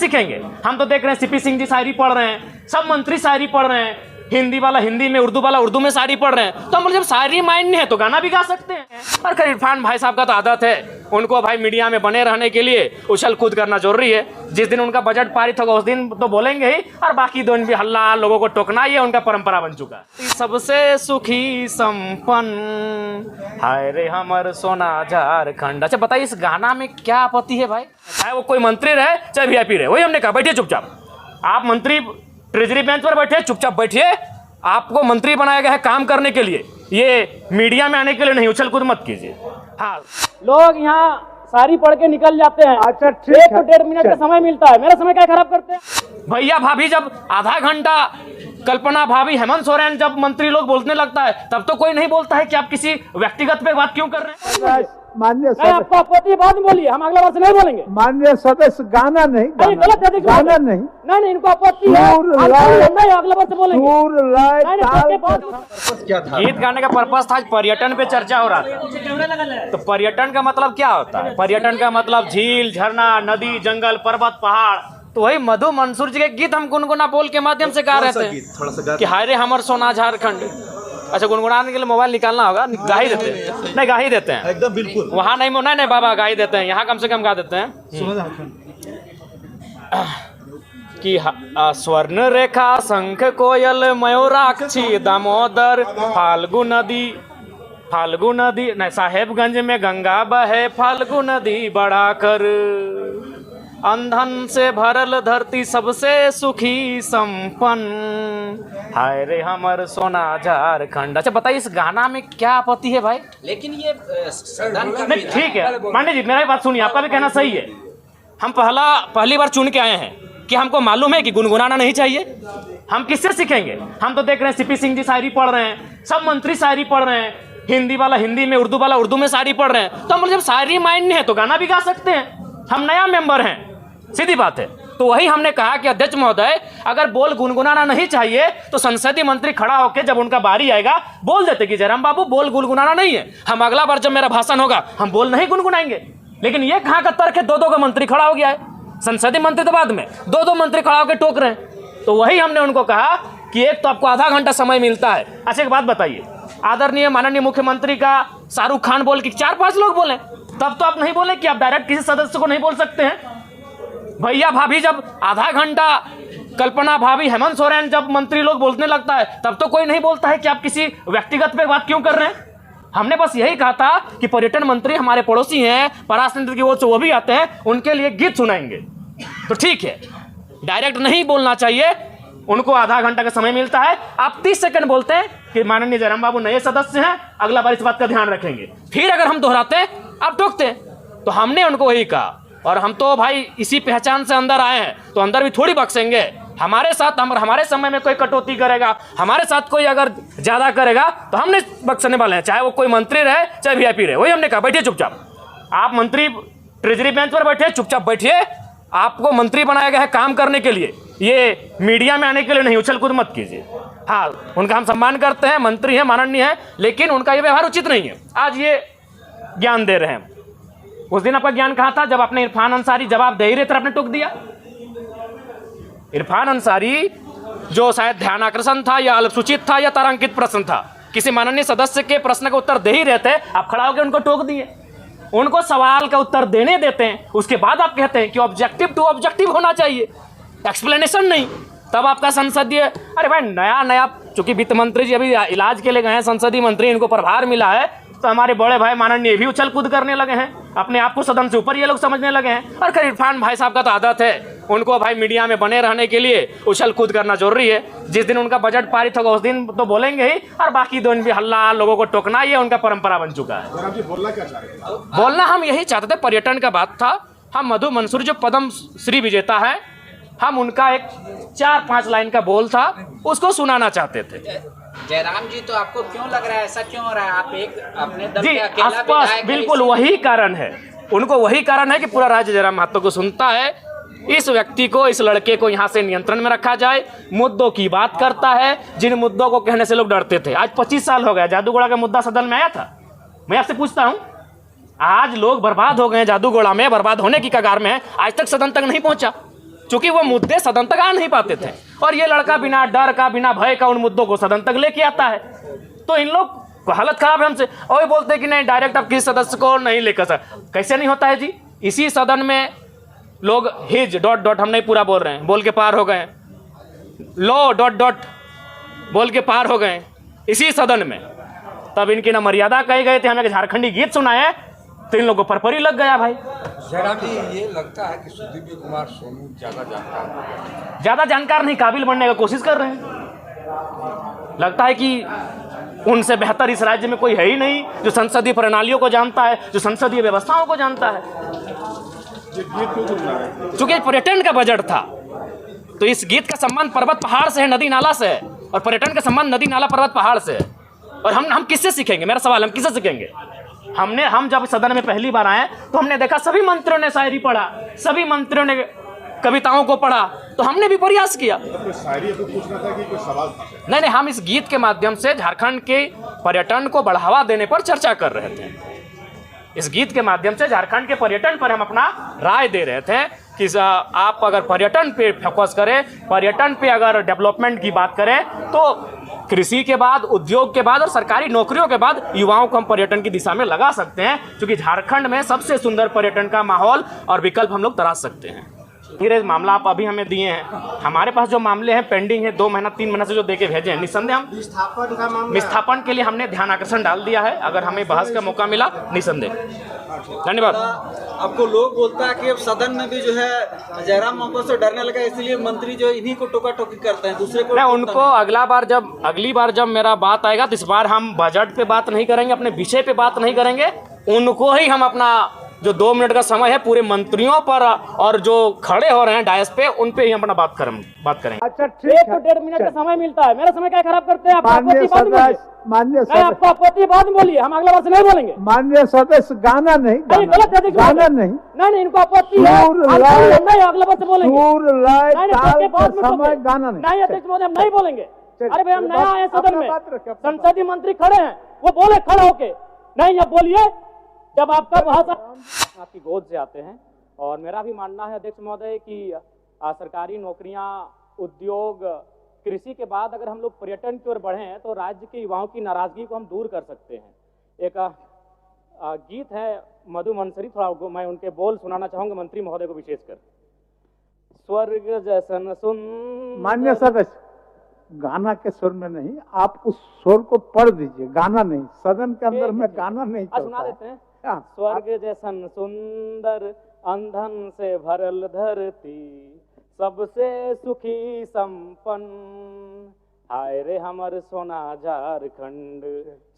सीखेंगे? हम तो देख रहे हैं सीपी सिंह जी शायरी पढ़ रहे हैं, सब मंत्री शायरी पढ़ रहे हैं, हिंदी वाला हिंदी में, उर्दू वाला उर्दू में शायरी पढ़ रहे हैं। तो हम जब शायरी माइंड नहीं है तो गाना भी गा सकते हैं। और खैर इरफान भाई साहब का तो आदत है, उनको भाई मीडिया में बने रहने के लिए उछल कूद करना जरूरी है। जिस दिन उनका बजट पारित होगा उस दिन तो बोलेंगे ही, और बाकी दिन भी हल्ला, लोगों को टोकना, ये उनका परंपरा बन चुका है। सबसे सुखी संपन्न हाय रे हमर सोना झारखंड। अच्छा बताइए इस गाना में क्या आपत्ति है भाई? चाहे वो कोई मंत्री रहे चाहे वीआईपी रहे, वही हमने कहा बैठिए चुपचाप। आप मंत्री ट्रेजरी बेंच पर बैठे, चुपचाप बैठिए। आपको मंत्री बनाया गया है काम करने के लिए, ये मीडिया में आने के लिए नहीं। उछल कूद मत कीजिए। हाँ, लोग यहाँ सारी पढ़ के निकल जाते हैं। अच्छा ठीक एक है, तो 1.5 मिनट का समय मिलता है, मेरा समय क्या खराब करते हैं? भैया भाभी जब आधा घंटा, कल्पना भाभी, हेमंत सोरेन जब मंत्री लोग बोलने लगता है तब तो कोई नहीं बोलता है कि आप किसी व्यक्तिगत पे बात क्यों कर रहे हैं? माननीय नहीं, आपको आपत्ति बाद में बोलिए, हम अगला बार से नहीं बोलेंगे। माननीय सदस्य गाना नहीं, नहीं, गलत है, गाना नहीं, नहीं, इनको आपत्ति है, नहीं, अगला बार से बोलेंगे। क्या था? गीत गाने का पर्पस था, पर्यटन पे चर्चा हो रहा था। तो पर्यटन का मतलब क्या होता है? पर्यटन का मतलब झील, झरना, नदी, जंगल, पर्वत, पहाड़। तो वही मधु मंसूर जी के गीत हम गुनगुना बोल के माध्यम से गा रहे थे कि हाय रे हमर सोना झारखंड। अच्छा, गुनगुनाने के लिए मोबाइल निकालना होगा, गा ही देते हैं। नहीं, गा ही देते हैं एकदम बिल्कुल। वहाँ नहीं बाबा, गा ही देते हैं। यहाँ कम से कम गा देते हैं कि स्वर्ण रेखा, शंख, कोयल, मयूराक्षी, दामोदर, फाल्गु नदी नहीं, साहेबगंज में गंगा बहे, फाल्गु नदी बढ़ाकर, अंधन से भरल धरती सबसे सुखी संपन्न हाय रे हमर सोना झारखंड। अच्छा बताइए इस गाना में क्या आपत्ति है भाई? लेकिन ये नहीं ठीक है पांडे जी, मेरा बात सुनिए, आपका भी कहना सही है। हम पहली बार चुन के आए हैं कि हमको मालूम है कि गुनगुनाना नहीं चाहिए। हम किससे सीखेंगे? हम तो देख रहे हैं सीपी सिंह जी शायरी पढ़ रहे हैं, सब मंत्री शायरी पढ़ रहे हैं, हिंदी वाला हिंदी में, उर्दू वाला उर्दू में शायरी पढ़ रहे हैं। तो हम जब शायरी माइंड नहीं है तो गाना भी गा सकते हैं। हम नया मेंबर हैं, सीधी बात है। तो वही हमने कहा कि अध्यक्ष महोदय, अगर बोल गुनगुनाना नहीं चाहिए तो संसदीय मंत्री खड़ा होकर जब उनका बारी आएगा बोल देते कि जयराम बाबू बोल गुनगुनाना नहीं है, हम अगला बार जब मेरा भाषण होगा हम बोल नहीं गुनगुनाएंगे। लेकिन ये कहाँ का तर्क है? दो का मंत्री खड़ा हो गया है, संसदीय मंत्री तो बाद में, दो मंत्री खड़ा होकर टोक रहे हैं। तो वही हमने उनको कहा कि एक तो आपको आधा घंटा समय मिलता है। अच्छा एक बात बताइए, आदरणीय माननीय मुख्यमंत्री का शाहरुख खान बोल के 4-5 लोग बोले, तब तो आप नहीं बोले कि आप डायरेक्ट किसी सदस्य को नहीं बोल सकते हैं। भैया भाभी जब आधा घंटा, कल्पना भाभी, हेमंत सोरेन जब मंत्री लोग बोलने लगता है तब तो कोई नहीं बोलता है कि आप किसी व्यक्तिगत पे बात क्यों कर रहे हैं। हमने बस यही कहा था कि पर्यटन मंत्री हमारे पड़ोसी हैं, पराशर की ओर से वो भी आते हैं, उनके लिए गीत सुनाएंगे। तो ठीक है, डायरेक्ट नहीं बोलना चाहिए, उनको आधा घंटा का समय मिलता है। आप 30 सेकंड बोलते हैं कि माननीय जयराम बाबू नए सदस्य हैं, अगला बार इस बात का ध्यान रखेंगे। फिर अगर हम दोहराते हैं आप टोकते हैं। तो हमने उनको वही कहा, और हम तो भाई इसी पहचान से अंदर आए हैं, तो अंदर भी थोड़ी बख्शेंगे। हमारे साथ हमारे समय में कोई कटौती करेगा, हमारे साथ कोई अगर ज्यादा करेगा तो हमने बख्शने वाले हैं, चाहे वो कोई मंत्री रहे चाहे वीआईपी रहे। वही हमने कहा बैठिए चुपचाप। आप मंत्री ट्रेजरी बेंच पर बैठे, चुपचाप बैठिए। आपको मंत्री बनाया गया है काम करने के लिए, ये मीडिया में आने के लिए नहीं। उछल कूद मत कीजिए। हाँ, उनका हम सम्मान करते हैं, मंत्री हैं, माननीय है, लेकिन उनका ये व्यवहार उचित नहीं है। आज ये ज्ञान दे रहे हैं, उस दिन आपका ज्ञान कहाँ था जब आपने इरफान अंसारी जवाब दे ही रहे थे, आपने टोक दिया। इरफान अंसारी जो शायद ध्यान आकर्षण था या अल्पसूचित था या तारांकित प्रश्न था, किसी माननीय सदस्य के प्रश्न का उत्तर दे ही रहे थे, आप खड़ा होकर उनको टोक दिए। उनको सवाल का उत्तर देने देते हैं, उसके बाद आप कहते हैं कि ऑब्जेक्टिव टू ऑब्जेक्टिव होना चाहिए, एक्सप्लेनेशन नहीं। तब आपका संसदीय, अरे भाई नया चूंकि वित्त मंत्री जी अभी इलाज के लिए गए हैं, संसदीय मंत्री, इनको प्रभार मिला है, तो हमारे बड़े भाई माननीय भी उछल कूद करने लगे हैं, अपने आप को सदन से ऊपर ये लोग समझने लगे हैं। और खैर इरफान भाई साहब का तो आदत है, उनको भाई मीडिया में बने रहने के लिए उछल कूद करना जरूरी है। जिस दिन उनका बजट पारित होगा उस दिन तो बोलेंगे ही, और बाकी दिन भी हल्ला, लोगों को टोकना, ये उनका परंपरा बन चुका है। बोलना हम यही चाहते थे, पर्यटन का बात था। हम मधु मंसूर जो पद्म श्री विजेता है, हम उनका एक 4-5 लाइन का बोल था, उसको सुनाना चाहते थे। जयराम जी, तो आपको क्यों लग रहा है ऐसा क्यों हो रहा है? आप एक अपने दल जी के अकेला आसपास विधायक बिल्कुल हैं, वही कारण है, उनको वही कारण है कि पूरा राज्य जयराम महतो को सुनता है। इस व्यक्ति को, इस लड़के को यहाँ से नियंत्रण में रखा जाए, मुद्दों की बात करता है, जिन मुद्दों को कहने से लोग डरते थे। आज 25 साल हो गया, जादूगोड़ा का मुद्दा सदन में आया था। मैं आपसे पूछता हूँ, आज लोग बर्बाद हो गए, जादूगोड़ा में बर्बाद होने की कगार में है, आज तक सदन तक नहीं पहुंचा। चूंकि वो मुद्दे सदन तक आ नहीं पाते थे, और ये लड़का बिना डर का, बिना भय का उन मुद्दों को सदन तक लेके आता है। तो इन लोग को हालत खराब है हमसे, और ये बोलते हैं कि नहीं डायरेक्ट आप किसी सदस्य को नहीं लेकर सकते। कैसे नहीं होता है जी? इसी सदन में लोग हिज डॉट डॉट, हम नहीं पूरा बोल रहे हैं, बोल के पार हो गए, लो डॉट डॉट बोल के पार हो गए इसी सदन में। तब इनकी ना मर्यादा कही गए थे, हमें झारखंडी गीत सुनाए तो इन लोगों को परपरी लग गया भाई। जरा भी ये लगता है कि सुदीप कुमार सोनू ज्यादा जानकार नहीं, काबिल बनने का कोशिश कर रहे हैं। लगता है कि उनसे बेहतर इस राज्य में कोई है ही नहीं जो संसदीय प्रणालियों को जानता है, जो संसदीय व्यवस्थाओं को जानता है। चूंकि पर्यटन का बजट था तो इस गीत का संबंध पर्वत पहाड़ से है, नदी नाला से है, और पर्यटन का संबंध नदी नाला पर्वत पहाड़ से है। और हम किससे सीखेंगे? मेरा सवाल, हम किससे सीखेंगे? हम जब सदन में पहली बार आए तो हमने देखा सभी मंत्रियों ने शायरी पढ़ा, सभी मंत्रियों ने कविताओं को पढ़ा, तो हमने भी प्रयास किया। नहीं, हम इस गीत के माध्यम से झारखंड के पर्यटन को बढ़ावा देने पर चर्चा कर रहे थे। इस गीत के माध्यम से झारखंड के पर्यटन पर हम अपना राय दे रहे थे कि आप अगर पर्यटन पे फोकस करें, पर्यटन पे अगर डेवलपमेंट की बात करें, तो कृषि के बाद, उद्योग के बाद और सरकारी नौकरियों के बाद युवाओं को हम पर्यटन की दिशा में लगा सकते हैं, क्योंकि झारखंड में सबसे सुंदर पर्यटन का माहौल और विकल्प हम लोग तराश सकते हैं। धीरे मामला आप अभी हमें दिए हैं, हमारे पास जो मामले हैं पेंडिंग है 2 महीना 3 महीना से जो देके भेजे हैं, निस्संदेह हम विस्थापन के लिए हमने ध्यान आकर्षण डाल दिया है। अगर हमें बहस का मौका मिला, निस्संदेह। धन्यवाद। आपको लोग बोलता है कि अब सदन में भी जो है जयराम महतो से डरने लगा, इसलिए मंत्री जो इन्हीं को टोका टोकी करते हैं, दूसरे को नहीं। उनको अगली बार जब मेरा बात आएगा तो इस बार हम बजट पे बात नहीं करेंगे, अपने विषय पे बात नहीं करेंगे, उनको ही हम अपना जो 2 मिनट का समय है पूरे मंत्रियों पर और जो खड़े हो रहे हैं डायस पे, उन पे ही अपना बात करेंगे। अच्छा, 1 ठीक तो 1.5 मिनट का समय मिलता है, मेरा समय क्या खराब करते हैं आप? माननीय सदस्य, आपको आपत्ति बाद में बोलिए, हम अगले बार से नहीं बोलेंगे। माननीय सदस्य, गाना नहीं, गलत है, गाना नहीं, नहीं, इनको आपत्ति है, नहीं अगले बार से बोलेंगे। समय गाना नहीं, अध्यक्ष महोदय हम नहीं बोलेंगे। अरे भाई, हम नया आए सदन में, संसदीय मंत्री खड़े हैं, वो बोले खड़ा होके, नहीं अब बोलिए। जब आपका भाषा आपकी गोद से आते हैं, और मेरा भी मानना है अध्यक्ष महोदय कि सरकारी नौकरियां, उद्योग, कृषि के बाद अगर हम लोग पर्यटन की ओर बढ़ें तो राज्य के युवाओं की नाराजगी को हम दूर कर सकते हैं। एक गीत है मधु मंसरी, थोड़ा मैं उनके बोल सुनाना चाहूंगा मंत्री महोदय को विशेषकर। स्वर्ग जैसन सुंदर। माननीय सदस्य, गाना के सुर में नहीं, आप उस सुर को पढ़ दीजिए, गाना नहीं, सदन के अंदर में गाना नहीं चलता। सुना देते हैं। स्वर्ग जैसन सुंदर अंधन से भरल धरती, सबसे सुखी संपन्न, हाय रे हमर सोना झारखंड,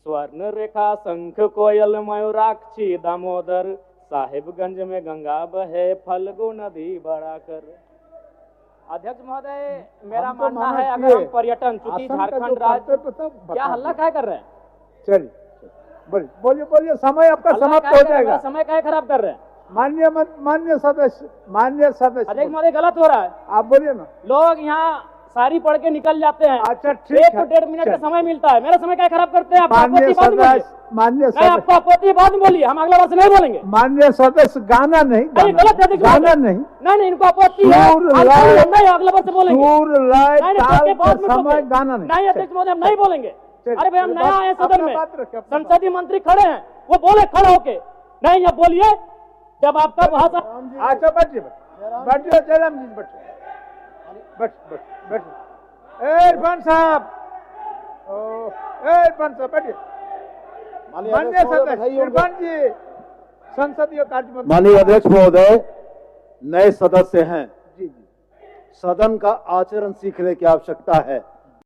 स्वर्ण रेखा शंख कोयल मयूराक्षी दामोदर, साहिबगंज में गंगा बहे फल्गु नदी बढ़ाकर। अध्यक्ष महोदय, मेरा मानना है अगर हम पर्यटन, चूंकि झारखंड राज्य, क्या हल्ला क्या कर रहे हैं? चलिए बोलिए, समय आपका समाप्त हो जाएगा। समय क्या खराब कर रहे हैं? माननीय सदस्य, अध्यक्ष महोदय गलत हो रहा है, आप बोलिए ना। लोग यहाँ सारी पढ़ के निकल जाते हैं। अच्छा, ठीक 1 तो 1.5 मिनट का समय मिलता है, मेरा समय क्या खराब करते हैं आप? माननीय सदस्य, आपको आपत्ति बाद में बोलिए, हम अगले बार से नहीं बोलेंगे। माननीय सदस्य, गाना नहीं, गलत है, गाना नहीं, इनको आपत्ति है, नहीं अगले बार से बोलेंगे। गाना नहीं अध्यक्ष महोदय, हम नहीं बोलेंगे। अरे भाई, हम नया आए सदन में, संसदीय मंत्री खड़े हैं, वो बोले खड़ा होके, नहीं अब बोलिए। जब आपका भाषा। अच्छा, बैठिए जयराम जी, बैठिए। इरफान साहब, बैठिए। माननीय सदस्य इरफान जी, संसदीय कार्य मंत्री। माननीय अध्यक्ष महोदय, नए सदस्य हैं, सदन का आचरण सीखने की आवश्यकता है।